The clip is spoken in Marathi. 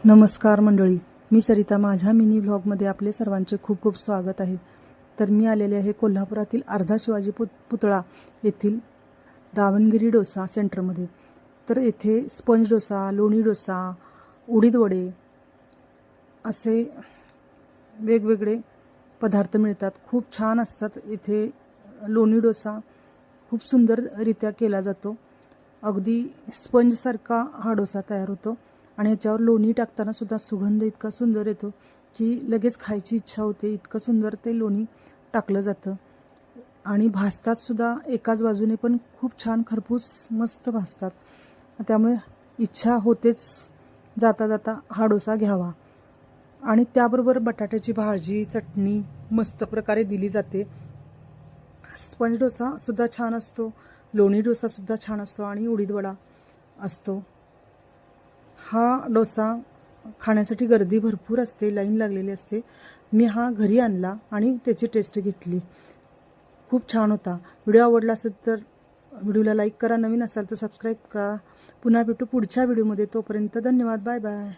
नमस्कार मंडळी, मी सरिता. माझ्या मिनी व्लॉगमध्ये आपले सर्वांचे खूप खूप स्वागत आहे. तर मी आलेले आहे कोल्हापुरातील अर्धा शिवाजी पुतळा येथील दावणगिरी डोसा सेंटरमध्ये. तर येथे स्पंज डोसा, लोणी डोसा, उडीद वडे असे वेगवेगळे पदार्थ मिळतात. खूप छान असतात. इथे लोणी डोसा खूप सुंदररित्या केला जातो. अगदी स्पंजसारखा हा डोसा तयार होतो आणि ह्याच्यावर लोणी टाकताना सुद्धा सुगंध इतका सुंदर येतो की लगेच खायची इच्छा होते. इतकं सुंदर ते लोणी टाकलं जातं आणि भाजतात सुद्धा एकाच बाजूने, पण खूप छान खरपूस मस्त भाजतात. त्यामुळे इच्छा होतेच जाता जाता हा डोसा घ्यावा. आणि त्याबरोबर बटाट्याची भाजी, चटणी मस्त प्रकारे दिली जाते. स्पंज डोसा सुद्धा छान असतो, लोणी डोसा सुद्धा छान असतो आणि उडीद वडा असतो. हा डोसा खाण्यासाठी गर्दी भरपूर असते, लाईन लागलेली असते. मी हा घरी आणला आणि त्याची टेस्ट घेतली. खूप छान होता. व्हिडिओ आवडला असेल तर व्हिडिओला लाईक करा, नवीन असाल तर सबस्क्राईब करा. पुन्हा भेटू पुढच्या व्हिडिओमध्ये. तोपर्यंत धन्यवाद. Bye bye.